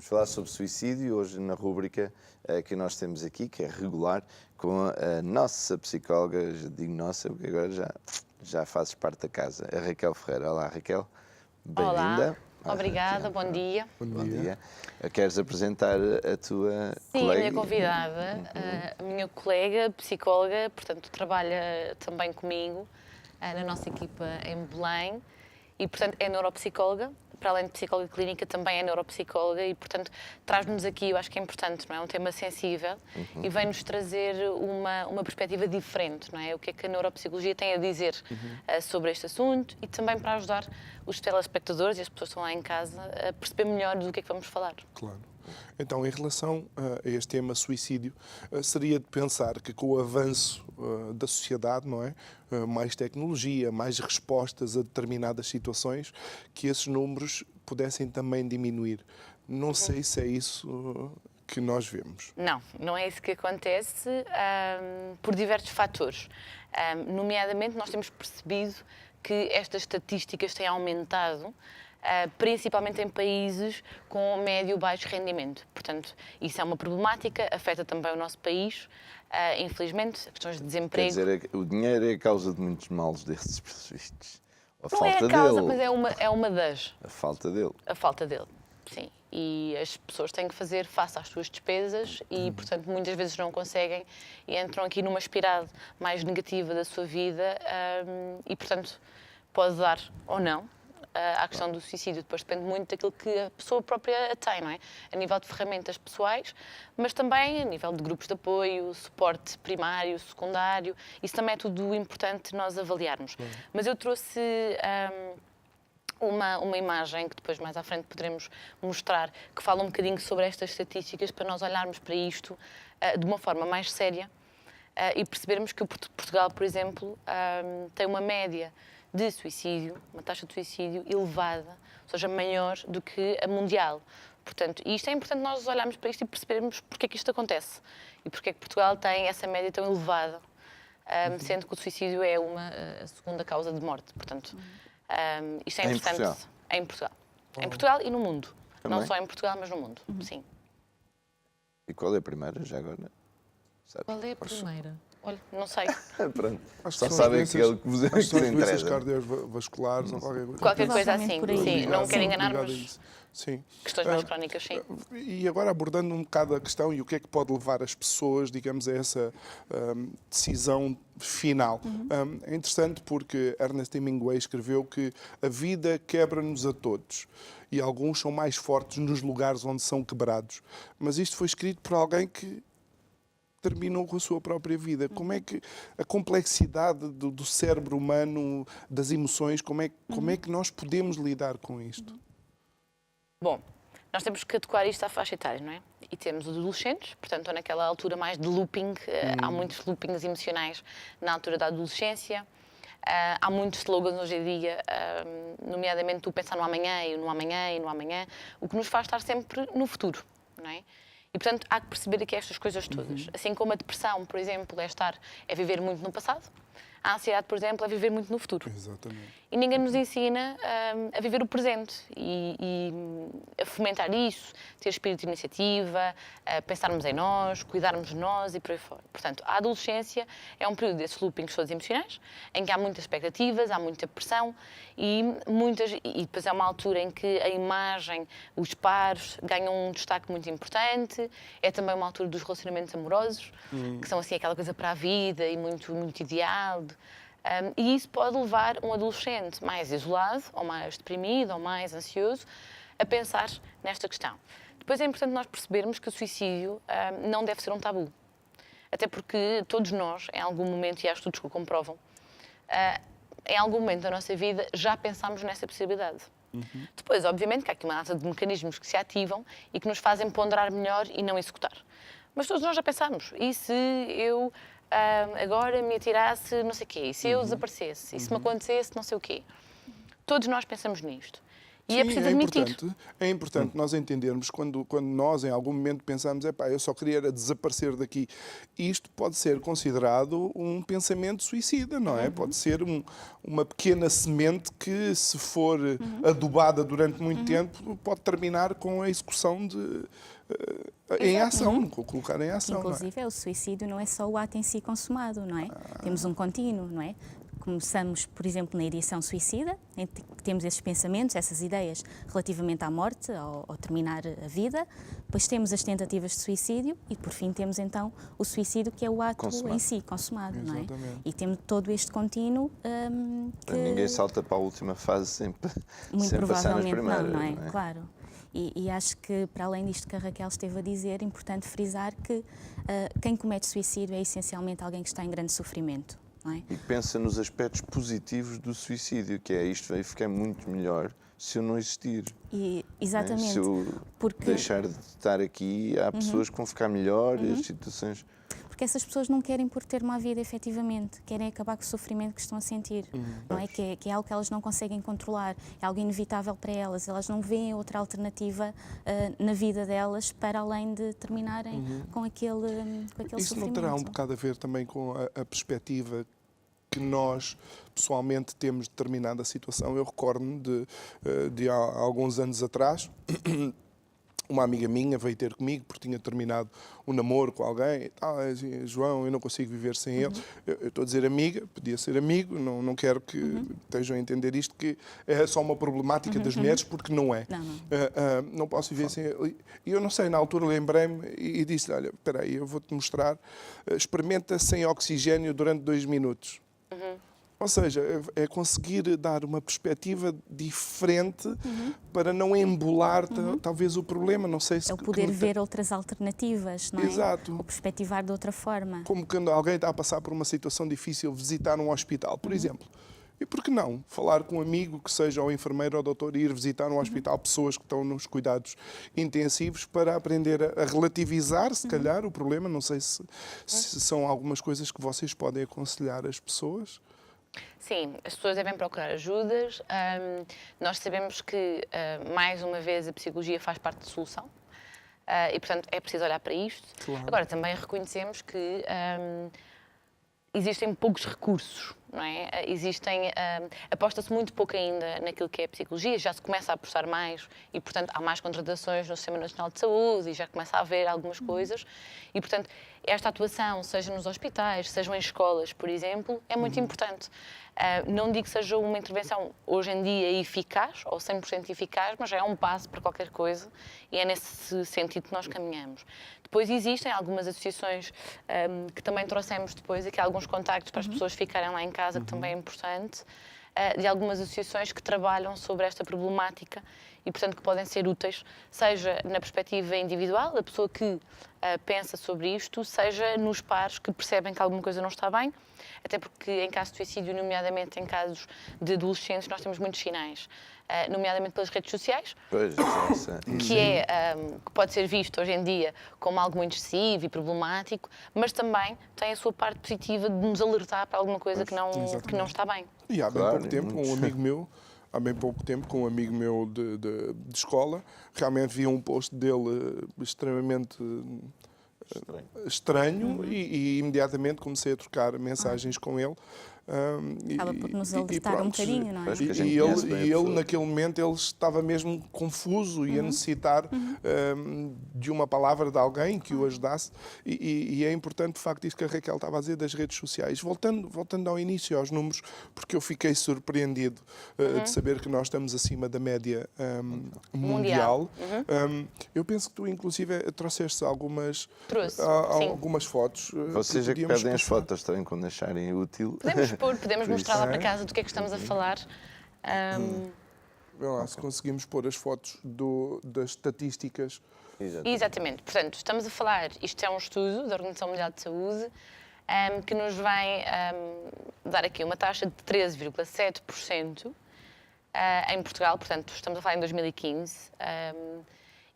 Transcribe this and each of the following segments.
Vamos falar sobre suicídio hoje na rúbrica que nós temos aqui, que é regular, com a nossa psicóloga, já digo nossa, porque agora já fazes parte da casa, a Raquel Ferreira. Olá, Raquel, bem-vinda. Olá, obrigada, bom dia. Bom dia. Queres apresentar a tua Sim, colega? a minha convidada, a minha colega, psicóloga, portanto, trabalha também comigo na nossa equipa em Belém e, portanto, é neuropsicóloga. Para além de psicóloga clínica, também é neuropsicóloga e, portanto, traz-nos aqui, eu acho que é importante, não é? Um tema sensível e vem-nos trazer uma perspectiva diferente, não é? O que é que a neuropsicologia tem a dizer sobre este assunto e também para ajudar os telespectadores e as pessoas que estão lá em casa a perceber melhor do que é que vamos falar. Claro. Então, em relação a este tema suicídio, seria de pensar que com o avanço da sociedade, não é? Mais tecnologia, mais respostas a determinadas situações, que esses números pudessem também diminuir. Não sei se é isso que nós vemos. Não, não é isso que acontece por diversos fatores. Nomeadamente, nós temos percebido que estas estatísticas têm aumentado, principalmente em países com médio e baixo rendimento. Portanto, isso é uma problemática, afeta também o nosso país, infelizmente, questões de desemprego. Quer dizer, o dinheiro é a causa de muitos males destes vistos. A Não falta é a causa, dele. mas é uma das. A falta dele. A falta dele, sim. E as pessoas têm que fazer face às suas despesas e, portanto, muitas vezes não conseguem e entram aqui numa espiral mais negativa da sua vida e, portanto, pode dar ou não à questão do suicídio. Depois depende muito daquilo que a pessoa própria tem, não é? A nível de ferramentas pessoais, mas também a nível de grupos de apoio, suporte primário, secundário. Isso também é tudo importante nós avaliarmos. Mas eu trouxe uma imagem que depois mais à frente poderemos mostrar, que fala um bocadinho sobre estas estatísticas para nós olharmos para isto de uma forma mais séria e percebermos que Portugal, por exemplo, tem uma média de suicídio, uma taxa de suicídio elevada, ou seja, maior do que a mundial. Portanto, isto é importante nós olharmos para isto e percebermos porque é que isto acontece e porque é que Portugal tem essa média tão elevada, sendo que o suicídio é a segunda causa de morte. Portanto, isto é importante. Portugal? É em Portugal. Em Portugal e no mundo. Também? Não só em Portugal, mas no mundo. Sim. E qual é a primeira, já agora? Sabes? Qual é a primeira? Olha, não sei. Pronto. Acho Só são sabem doenças- aquele que vos acho que são doenças interessa. cardiovasculares ou qualquer coisa. Qualquer coisa Provavelmente assim. por aí. Sim, não Ligado- quero ligado enganar, a mas isso. Sim. questões mais crónicas, sim. E agora abordando um bocado a questão e o que é que pode levar as pessoas, digamos, a essa decisão final. É interessante porque Ernest Hemingway escreveu que a vida quebra-nos a todos e alguns são mais fortes nos lugares onde são quebrados. Mas isto foi escrito por alguém que terminou com a sua própria vida. Como é que a complexidade do cérebro humano, das emoções, como é que nós podemos lidar com isto? Bom, nós temos que adequar isto à faixa etária, não é? E temos os adolescentes, portanto, estão naquela altura mais de looping. Há muitos loopings emocionais na altura da adolescência. Há muitos slogans hoje em dia, nomeadamente o pensar no amanhã e no amanhã e no amanhã, o que nos faz estar sempre no futuro, não é? E, portanto, há que perceber aqui estas coisas todas. Assim como a depressão, por exemplo, é viver muito no passado, a ansiedade, por exemplo, é viver muito no futuro. Exatamente. E ninguém nos ensina a viver o presente e a fomentar isso, ter espírito de iniciativa, a pensarmos em nós, cuidarmos de nós e por aí fora. Portanto, a adolescência é um período desses loopings todos emocionais, em que há muitas expectativas, há muita pressão e depois é uma altura em que a imagem, os pares ganham um destaque muito importante. É também uma altura dos relacionamentos amorosos, que são assim aquela coisa para a vida e muito, muito ideal. E isso pode levar um adolescente mais isolado, ou mais deprimido, ou mais ansioso, a pensar nesta questão. Depois é importante nós percebermos que o suicídio não deve ser um tabu. Até porque todos nós, em algum momento, e há estudos que o comprovam, em algum momento da nossa vida já pensámos nessa possibilidade. Depois, obviamente, que há aqui uma data de mecanismos que se ativam e que nos fazem ponderar melhor e não executar. Mas todos nós já pensámos. E se eu agora me atirasse não sei o quê? E se eu desaparecesse? E se me acontecesse não sei o quê? Todos nós pensamos nisto. E é preciso admitir. É importante nós entendermos quando nós, em algum momento, pensamos eu só queria era desaparecer daqui. Isto pode ser considerado um pensamento suicida, não é? Pode ser uma pequena semente que, se for adubada durante muito tempo, pode terminar com a execução em ação, colocar em ação. Inclusive, o suicídio não é só o ato em si consumado, não é? Temos um contínuo, não é? Começamos, por exemplo, na ideação suicida, em que temos esses pensamentos, essas ideias relativamente à morte, ao terminar a vida. Depois temos as tentativas de suicídio e, por fim, temos então o suicídio, que é o ato em si, consumado, não é? E temos todo este contínuo que... Ninguém salta para a última fase sem Muito passar nas provavelmente primeiras, não é? Claro. E acho que, para além disto que a Raquel esteve a dizer, é importante frisar que quem comete suicídio é essencialmente alguém que está em grande sofrimento. Não é? E pensa nos aspectos positivos do suicídio, que é isto vai ficar muito melhor se eu não existir. Exatamente. Se eu deixar de estar aqui, há pessoas que vão ficar melhor, as situações... Porque essas pessoas não querem por ter uma vida efetivamente, querem acabar com o sofrimento que estão a sentir, não é? Que é algo que elas não conseguem controlar, é algo inevitável para elas não veem outra alternativa na vida delas para além de terminarem com aquele sofrimento. Isso não terá um bocado a ver também com a perspectiva que nós, pessoalmente, temos de determinada situação? Eu recordo-me de há alguns anos atrás... Uma amiga minha veio ter comigo porque tinha terminado um namoro com alguém. João, eu não consigo viver sem ele. Eu estou a dizer amiga, podia ser amigo, não quero que estejam a entender isto, que é só uma problemática das mulheres, porque não é. Não posso viver sem ele. E eu não sei, na altura lembrei-me e disse: olha, espera aí, eu vou-te mostrar, experimenta sem oxigênio durante 2 minutos. Ou seja, é conseguir dar uma perspectiva diferente para não embolar talvez o problema. Não sei se... É o poder ver outras alternativas, não é? Exato. Ou perspectivar de outra forma. Como quando alguém está a passar por uma situação difícil, visitar um hospital, por exemplo. E por que não? Falar com um amigo, que seja o enfermeiro ou o doutor, e ir visitar um hospital pessoas que estão nos cuidados intensivos para aprender a relativizar, se calhar, o problema. Não sei se são algumas coisas que vocês podem aconselhar as pessoas. Sim, as pessoas devem procurar ajudas. Nós sabemos que, mais uma vez, a psicologia faz parte da solução e, portanto, é preciso olhar para isto. Claro. Agora, também reconhecemos que existem poucos recursos, não é? Aposta-se muito pouco ainda naquilo que é a psicologia, já se começa a apostar mais e, portanto, há mais contratações no Sistema Nacional de Saúde e já começa a haver algumas coisas e, portanto, esta atuação, seja nos hospitais, seja em escolas, por exemplo, é muito importante. Não digo que seja uma intervenção hoje em dia eficaz ou 100% eficaz, mas já é um passo para qualquer coisa e é nesse sentido que nós caminhamos. Depois existem algumas associações que também trouxemos depois aqui alguns contactos para as pessoas ficarem lá em casa, que também é importante, de algumas associações que trabalham sobre esta problemática e, portanto, que podem ser úteis, seja na perspectiva individual, da pessoa que pensa sobre isto, seja nos pares que percebem que alguma coisa não está bem, até porque em caso de suicídio, nomeadamente em casos de adolescentes, nós temos muitos sinais, nomeadamente pelas redes sociais, que pode ser visto hoje em dia como algo muito excessivo e problemático, mas também tem a sua parte positiva de nos alertar para alguma coisa que não está bem. E há bem pouco tempo, um amigo meu, com um amigo meu de escola, realmente vi um post dele extremamente estranho e imediatamente comecei a trocar mensagens com ele. Acaba por nos alertar um bocadinho, não é? E ele, naquele momento, ele estava mesmo confuso e a necessitar de uma palavra de alguém que o ajudasse. E é importante, de facto, isso que a Raquel estava a dizer das redes sociais. Voltando ao início, aos números, porque eu fiquei surpreendido de saber que nós estamos acima da média mundial. Eu penso que tu, inclusive, trouxeste algumas fotos. Vocês é que pedem as fotos também quando acharem útil. Podemos mostrar lá para casa do que é que estamos a falar. Vê lá, se conseguimos pôr as fotos das estatísticas. Exatamente. Portanto, estamos a falar, isto é um estudo da Organização Mundial de Saúde, que nos vai dar aqui uma taxa de 13,7% em Portugal, portanto, estamos a falar em 2015,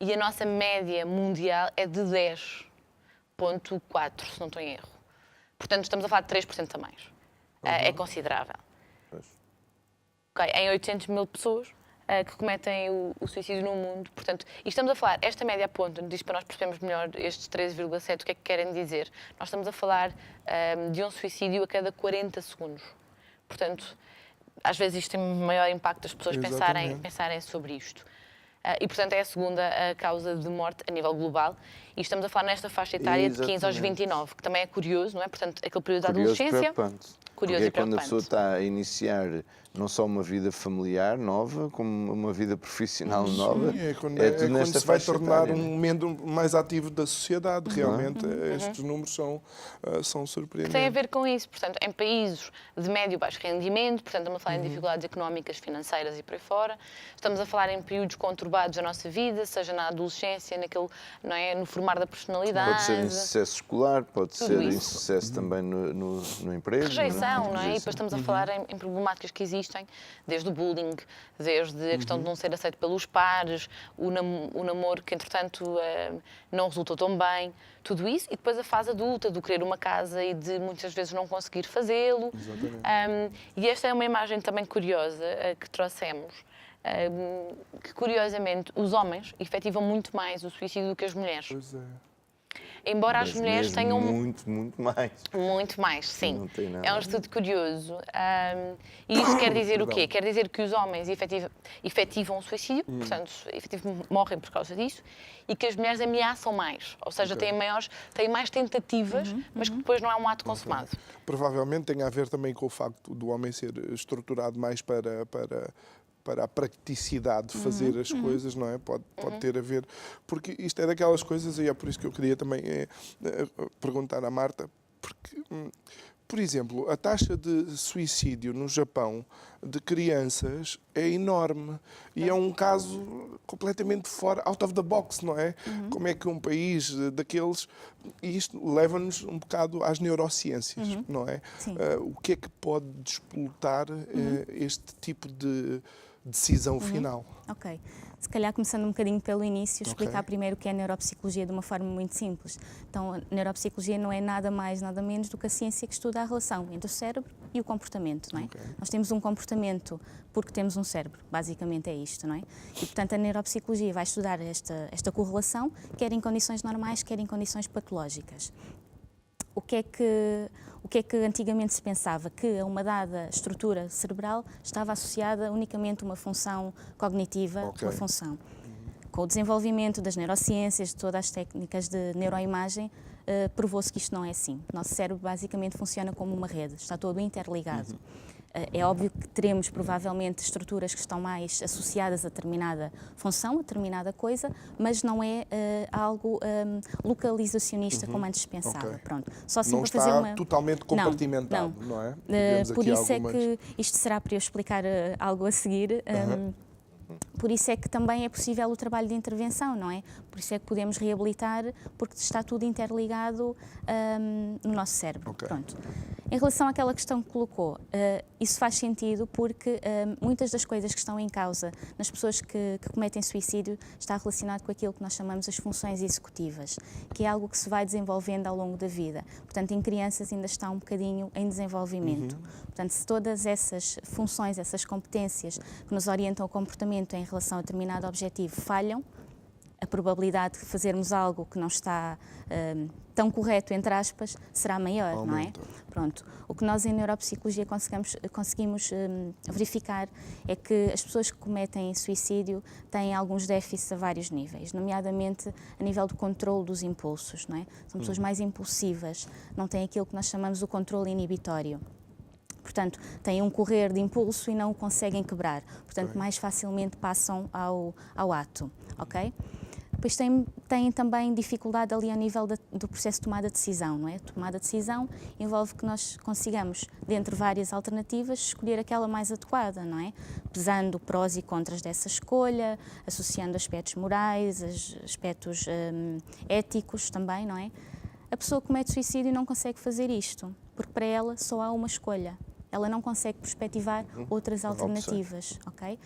e a nossa média mundial é de 10,4%, se não estou em erro. Portanto, estamos a falar de 3% a mais. É considerável. Okay. Em 800 mil pessoas, que cometem o suicídio no mundo. Portanto, e estamos a falar, esta média aponta, diz para nós percebermos melhor estes 13,7, o que é que querem dizer. Nós estamos a falar de um suicídio a cada 40 segundos. Portanto, às vezes isto tem maior impacto das pessoas pensarem sobre isto. E, portanto, é a segunda causa de morte a nível global. E estamos a falar nesta faixa etária de 15 aos 29, que também é curioso, não é? Portanto, aquele período da adolescência. Curioso e preocupante. Porque é quando a pessoa está a iniciar não só uma vida familiar nova, como uma vida profissional nova. É quando nesta se vai faixa tornar etária, um membro mais ativo da sociedade. Realmente, estes números são surpreendentes. Tem a ver com isso. Portanto, em países de médio e baixo rendimento, portanto, estamos a falar em dificuldades económicas, financeiras e por aí fora. Estamos a falar em períodos conturbados da nossa vida, seja na adolescência, não é, no formar da personalidade. Pode ser insucesso escolar, pode ser isso. insucesso também no emprego. Rejeição, não é? E depois estamos a falar em problemáticas que existem, desde o bullying, desde a questão de não ser aceito pelos pares, o namoro que, entretanto, não resultou tão bem, tudo isso. E depois a fase adulta, do querer uma casa e de muitas vezes não conseguir fazê-lo. E esta é uma imagem também curiosa que trouxemos, que curiosamente os homens efetivam muito mais o suicídio do que as mulheres. Pois é. Embora as mulheres tenham... Muito mais. Muito mais, sim. Não tem nada. É um estudo curioso. E isto quer dizer o quê? Quer dizer que os homens efetivam o suicídio, portanto, morrem por causa disso, e que as mulheres ameaçam mais. Ou seja, têm mais tentativas, mas que depois não é um ato consumado. Provavelmente tem a ver também com o facto do homem ser estruturado mais para a praticidade de fazer as coisas, não é? Pode ter a ver, porque isto é daquelas coisas, e é por isso que eu queria também perguntar à Marta, porque, por exemplo, a taxa de suicídio no Japão de crianças é enorme e é um caso completamente fora, out of the box, não é? Como é que um país daqueles... E isto leva-nos um bocado às neurociências, não é? O que é que pode despoltar este tipo de decisão final? Ok. Se calhar começando um bocadinho pelo início, explicar primeiro o que é a neuropsicologia de uma forma muito simples. Então, a neuropsicologia não é nada mais, nada menos do que a ciência que estuda a relação entre o cérebro e o comportamento, não é? Nós temos um comportamento porque temos um cérebro, basicamente é isto, não é? E, portanto, a neuropsicologia vai estudar esta correlação, quer em condições normais, quer em condições patológicas. O que é que antigamente se pensava? Que a uma dada estrutura cerebral estava associada unicamente a uma função cognitiva, uma função. Com o desenvolvimento das neurociências, de todas as técnicas de neuroimagem, provou-se que isto não é assim. O nosso cérebro basicamente funciona como uma rede, está todo interligado. É óbvio que teremos provavelmente estruturas que estão mais associadas a determinada função, a determinada coisa, mas não é algo localizacionista como antes se pensava. Pronto. Só assim não para está fazer uma... totalmente compartimentado, não é? Por isso é que isto será para eu explicar algo a seguir. Por isso é que também é possível o trabalho de intervenção, não é? Por isso é que podemos reabilitar, porque está tudo interligado no nosso cérebro. Pronto. Em relação àquela questão que colocou, isso faz sentido porque muitas das coisas que estão em causa nas pessoas que cometem suicídio está relacionado com aquilo que nós chamamos as funções executivas, que é algo que se vai desenvolvendo ao longo da vida. Portanto, em crianças ainda está um bocadinho em desenvolvimento. Portanto, se todas essas funções, essas competências que nos orientam o comportamento em relação a determinado objetivo falham, a probabilidade de fazermos algo que não está tão correto, entre aspas, será maior, não é? Pronto. O que nós em neuropsicologia conseguimos verificar é que as pessoas que cometem suicídio têm alguns déficits a vários níveis, nomeadamente a nível do controle dos impulsos, não é? São pessoas mais impulsivas, não têm aquilo que nós chamamos o controle inibitório. Portanto, têm um correr de impulso e não o conseguem quebrar. Portanto, mais facilmente passam ao ato, ok? Depois têm também dificuldade ali a nível do processo de tomada de decisão, não é? Tomada de decisão envolve que nós consigamos, dentre várias alternativas, escolher aquela mais adequada, não é? Pesando prós e contras dessa escolha, associando aspectos morais, aspectos éticos também, não é? A pessoa que comete suicídio não consegue fazer isto, porque para ela só há uma escolha. Ela não consegue perspectivar outras alternativas, ok?